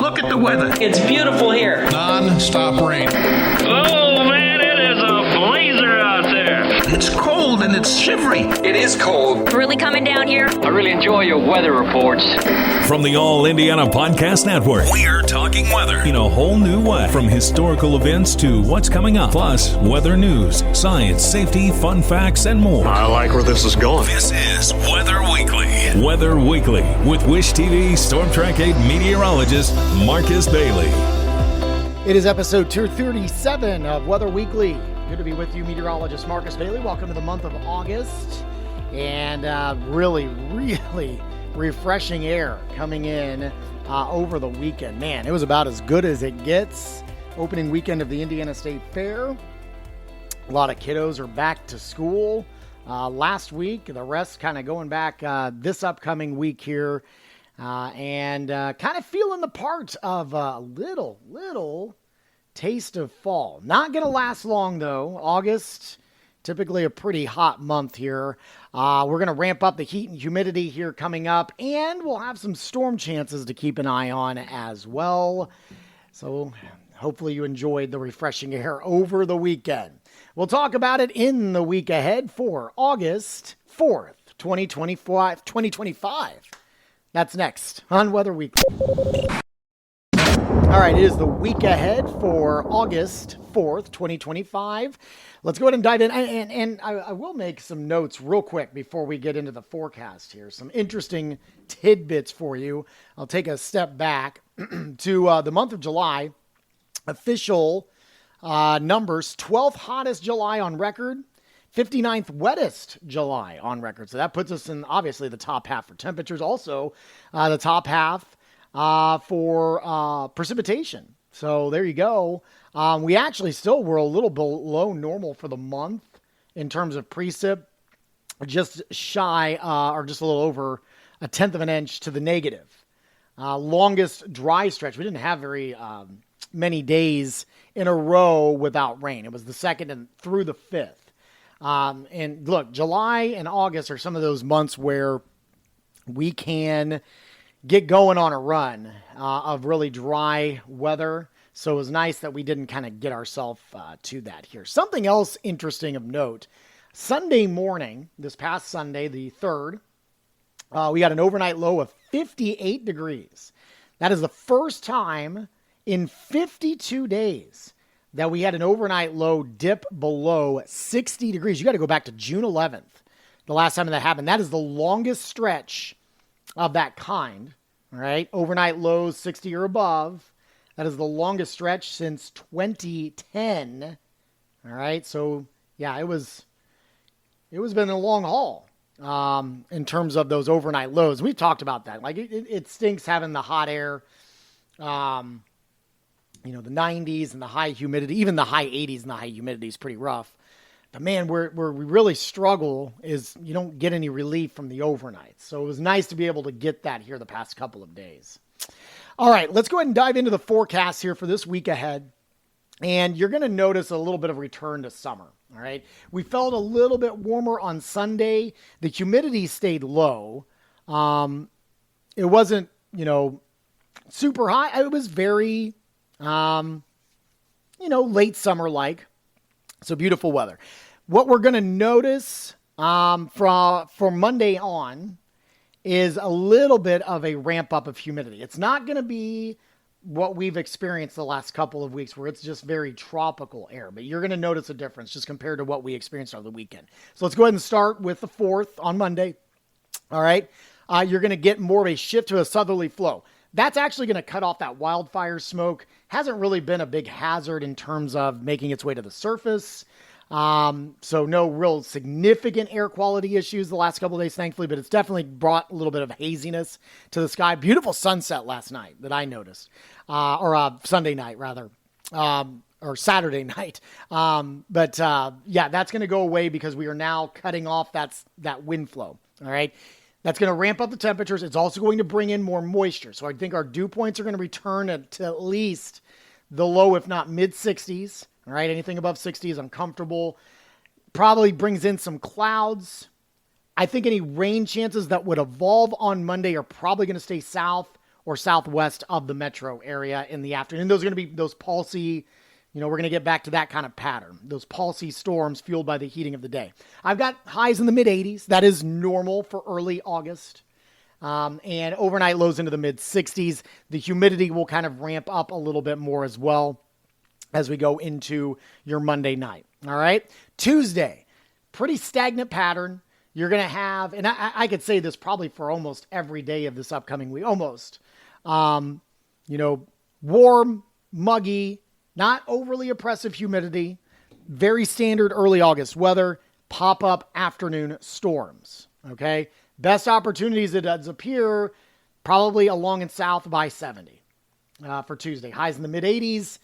Look at the weather. It's beautiful here. Non-stop rain. Oh, man, it is a blazer out there. It's cold and it's shivery. It is cold. Really coming down here. I really enjoy your weather reports. From the All Indiana Podcast Network, we're talking weather in a whole new way. From historical events to what's coming up, plus weather news, science, safety, fun facts, and more. I like where this is going. This is Weather Weekly. Weather Weekly with Wish TV Storm Track 8 meteorologist Marcus Bailey. It is episode 237 of Weather Weekly. Good to be with you, meteorologist Marcus Bailey. Welcome to the month of August. And really refreshing air coming in over the weekend. Man, it was about as good as it gets. Opening weekend of the Indiana State Fair. A lot of kiddos are back to school. Last week, the rest kind of going back this upcoming week here. And kind of feeling the part of a little taste of fall. Not going to last long, though. August, typically a pretty hot month here. We're going to ramp up the heat and humidity here coming up, and we'll have some storm chances to keep an eye on as well. So hopefully you enjoyed the refreshing air over the weekend. We'll talk about it in the week ahead for August 4th, 2025. That's next on Weather Weekly. All right, it is the week ahead for August 4th, 2025. Let's go ahead and dive in. And I will make some notes real quick before we get into the forecast here. Some interesting tidbits for you. I'll take a step back to the month of July. Official numbers, 12th hottest July on record, 59th wettest July on record. So that puts us in, obviously, the top half for temperatures. Also, the top half for precipitation. So there you go. We actually still were a little below normal for the month in terms of precip, just shy or just a little over a tenth of an inch to the negative. Longest dry stretch. We didn't have very many days in a row without rain. It was the second and through the fifth. And look, July and August are some of those months where we can get going on a run of really dry weather. So it was nice that we didn't kind of get ourselves to that here. Something else interesting of note, Sunday morning, this past Sunday, the 3rd, we got an overnight low of 58 degrees. That is the first time in 52 days that we had an overnight low dip below 60 degrees. You got to go back to June 11th, the last time that happened. That is the longest stretch of that kind, all right? Overnight lows 60 or above. That is the longest stretch since 2010, all right? So, yeah, it was been a long haul in terms of those overnight lows. We've talked about that. Like, it stinks having the hot air, the 90s and the high humidity, even the high 80s and the high humidity is pretty rough. But man, where we really struggle is you don't get any relief from the overnight. So it was nice to be able to get that here the past couple of days. All right, let's go ahead and dive into the forecast here for this week ahead. And you're going to notice a little bit of return to summer. All right. We felt a little bit warmer on Sunday. The humidity stayed low. It wasn't, super high. It was very late summer-like. So beautiful weather. What we're going to notice from Monday on is a little bit of a ramp up of humidity. It's not going to be what we've experienced the last couple of weeks where it's just very tropical air, but you're going to notice a difference just compared to what we experienced over the weekend. So let's go ahead and start with the 4th on Monday. All right. You're going to get more of a shift to a southerly flow. That's actually going to cut off that wildfire smoke. Hasn't really been a big hazard in terms of making its way to the surface. So no real significant air quality issues the last couple of days, thankfully, but it's definitely brought a little bit of haziness to the sky. Beautiful sunset last night that I noticed, or Sunday night rather, or Saturday night. But that's going to go away because we are now cutting off that wind flow. All right. That's going to ramp up the temperatures. It's also going to bring in more moisture. So I think our dew points are going to return to at least the low, if not mid 60s. All right. Anything above 60 is uncomfortable. Probably brings in some clouds. I think any rain chances that would evolve on Monday are probably going to stay south or southwest of the metro area in the afternoon. Those are going to be those pulsy, we're going to get back to that kind of pattern. Those pulsy storms fueled by the heating of the day. I've got highs in the mid 80s. That is normal for early August. And overnight lows into the mid 60s. The humidity will kind of ramp up a little bit more as well as we go into your Monday night. All right. Tuesday, pretty stagnant pattern. You're going to have, and I could say this probably for almost every day of this upcoming week, almost, warm, muggy, not overly oppressive humidity, very standard early August weather, pop-up afternoon storms. Okay. Best opportunities, it does appear, probably along and south by 70 for Tuesday. Highs in the mid 80s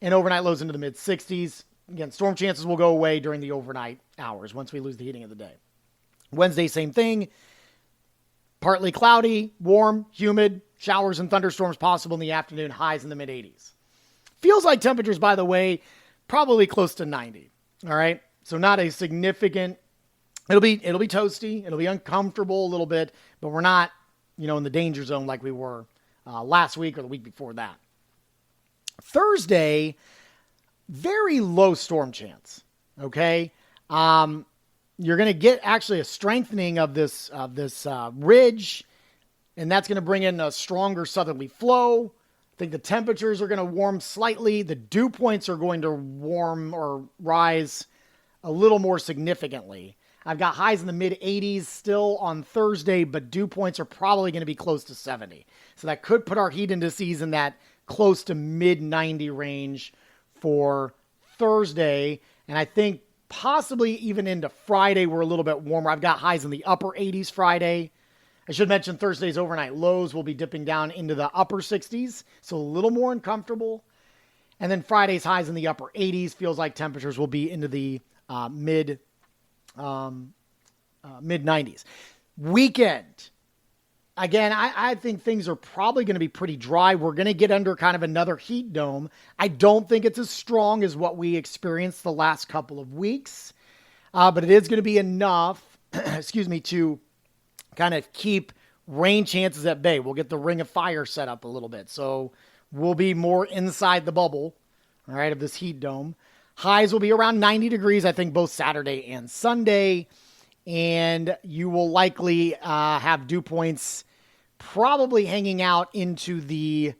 and overnight lows into the mid 60s. Again, storm chances will go away during the overnight hours once we lose the heating of the day. Wednesday, same thing. Partly cloudy, warm, humid, showers and thunderstorms possible in the afternoon, highs in the mid 80s. Feels like temperatures, by the way, probably close to 90. All right. So not a significant, it'll be toasty. It'll be uncomfortable a little bit, but we're not, in the danger zone like we were last week or the week before that. Thursday, very low storm chance. Okay. You're going to get actually a strengthening of this ridge, and that's going to bring in a stronger southerly flow. I think the temperatures are going to warm slightly. The dew points are going to warm or rise a little more significantly. I've got highs in the mid 80s still on Thursday, but dew points are probably going to be close to 70. So that could put our heat indices in that close to mid 90 range for Thursday. And I think possibly even into Friday, we're a little bit warmer. I've got highs in the upper 80s Friday. I should mention Thursday's overnight lows will be dipping down into the upper 60s, so a little more uncomfortable. And then Friday's highs in the upper 80s feels like temperatures will be into the mid 90s. Weekend. Again, I think things are probably going to be pretty dry. We're going to get under kind of another heat dome. I don't think it's as strong as what we experienced the last couple of weeks, but it is going to be enough, to kind of keep rain chances at bay. We'll get the ring of fire set up a little bit. So we'll be more inside the bubble, all right, of this heat dome. Highs will be around 90 degrees, I think, both Saturday and Sunday. And you will likely have dew points probably hanging out into the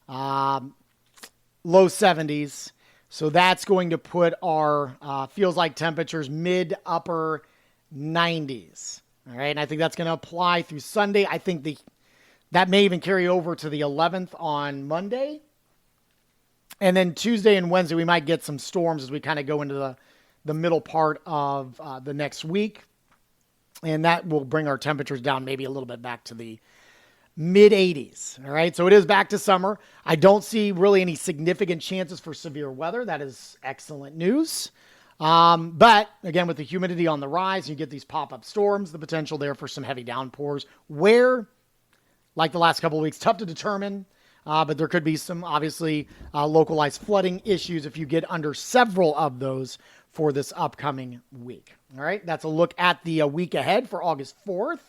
low 70s. So that's going to put our feels like temperatures mid upper 90s. All right. And I think that's going to apply through Sunday. I think that may even carry over to the 11th on Monday. And then Tuesday and Wednesday, we might get some storms as we kind of go into the middle part of the next week. And that will bring our temperatures down maybe a little bit back to the mid 80s. All right. So it is back to summer. I don't see really any significant chances for severe weather. That is excellent news. But again, with the humidity on the rise, you get these pop-up storms, the potential there for some heavy downpours where, like the last couple of weeks, tough to determine. But there could be some obviously localized flooding issues if you get under several of those for this upcoming week. All right. That's a look at the week ahead for August 4th.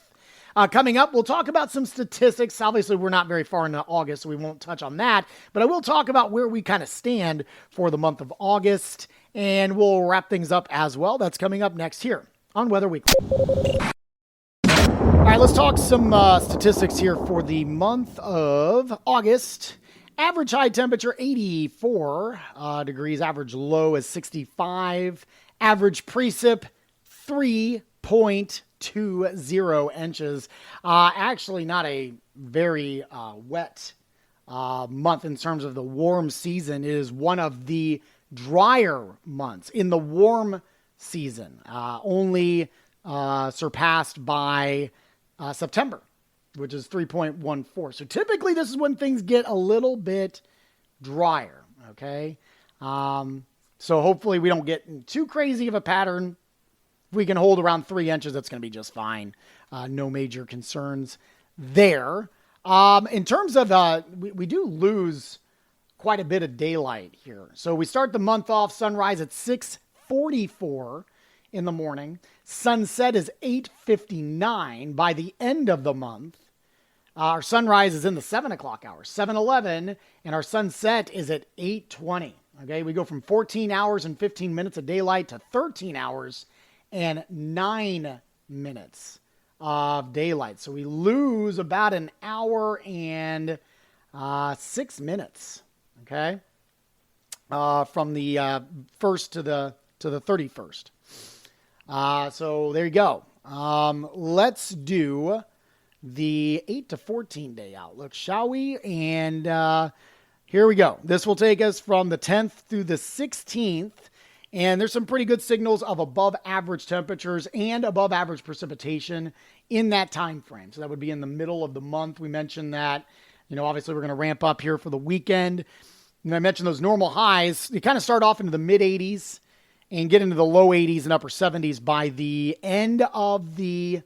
Coming up, we'll talk about some statistics. Obviously, we're not very far into August, so we won't touch on that. But I will talk about where we kind of stand for the month of August, and we'll wrap things up as well. That's coming up next here on Weather Weekly. All right, let's talk some statistics here for the month of August. Average high temperature, 84 degrees. Average low is 65. Average precip, 3.20 inches. Actually not a very wet month in terms of the warm season. It is one of the drier months in the warm season, only surpassed by September, which is 3.14. So typically this is when things get a little bit drier. Okay. So hopefully we don't get too crazy of a pattern. If we can hold around 3 inches, that's going to be just fine. No major concerns there. In terms of, we do lose quite a bit of daylight here. So we start the month off, sunrise at 6:44 in the morning. Sunset is 8:59 by the end of the month. Our sunrise is in the 7 o'clock hour, 7:11, and our sunset is at 8:20. Okay, we go from 14 hours and 15 minutes of daylight to 13 hours and 9 minutes of daylight. So we lose about an hour and 6 minutes. Okay, from the 1st to the 31st. So there you go. Let's do the 8 to 14 day outlook, shall we? And here we go. This will take us from the 10th through the 16th. And there's some pretty good signals of above average temperatures and above average precipitation in that time frame. So that would be in the middle of the month. We mentioned that, obviously we're going to ramp up here for the weekend. And I mentioned those normal highs. They kind of start off into the mid 80s and get into the low 80s and upper 70s by the end of the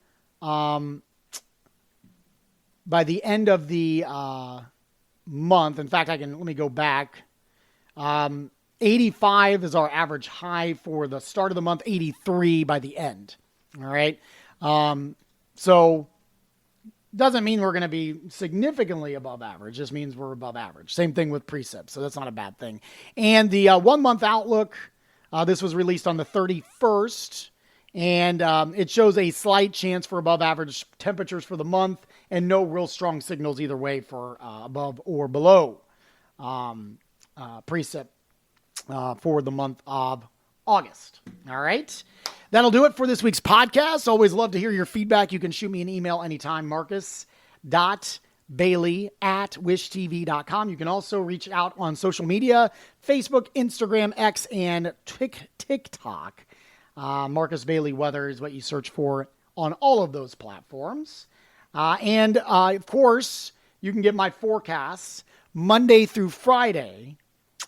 month. In fact, let me go back. 85 is our average high for the start of the month, 83 by the end. All right. So doesn't mean we're going to be significantly above average. Just means we're above average. Same thing with precip. So that's not a bad thing. And the 1 month outlook, this was released on the 31st, and it shows a slight chance for above average temperatures for the month and no real strong signals either way for above or below precip for the month of August. All right. That'll do it for this week's podcast. Always love to hear your feedback. You can shoot me an email anytime, marcus.bailey@wishtv.com. You can also reach out on social media, Facebook, Instagram, X, and TikTok. Marcus Bailey Weather is what you search for on all of those platforms. And of course, you can get my forecasts Monday through Friday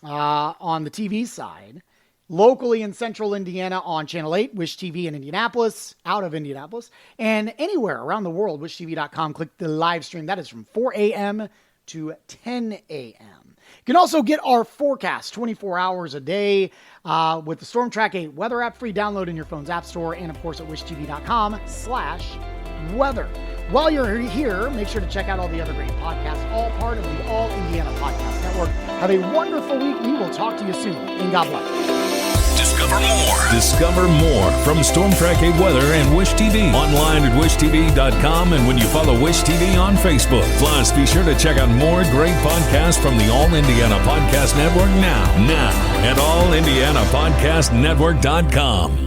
on the TV side, locally in central Indiana on Channel 8, Wish TV in Indianapolis, out of Indianapolis, and anywhere around the world, wishtv.com. Click the live stream. That is from 4 a.m. to 10 a.m. You can also get our forecast 24 hours a day with the Storm Track 8 weather app, free download in your phone's app store, and of course at wishtv.com/weather. While you're here, make sure to check out all the other great podcasts, all part of the All Indiana Podcast Network. Have a wonderful week. We will talk to you soon. And God bless. Discover more from Storm Track 8 Weather and Wish TV. Online at wishtv.com and when you follow Wish TV on Facebook. Plus, be sure to check out more great podcasts from the All Indiana Podcast Network now at allindianapodcastnetwork.com.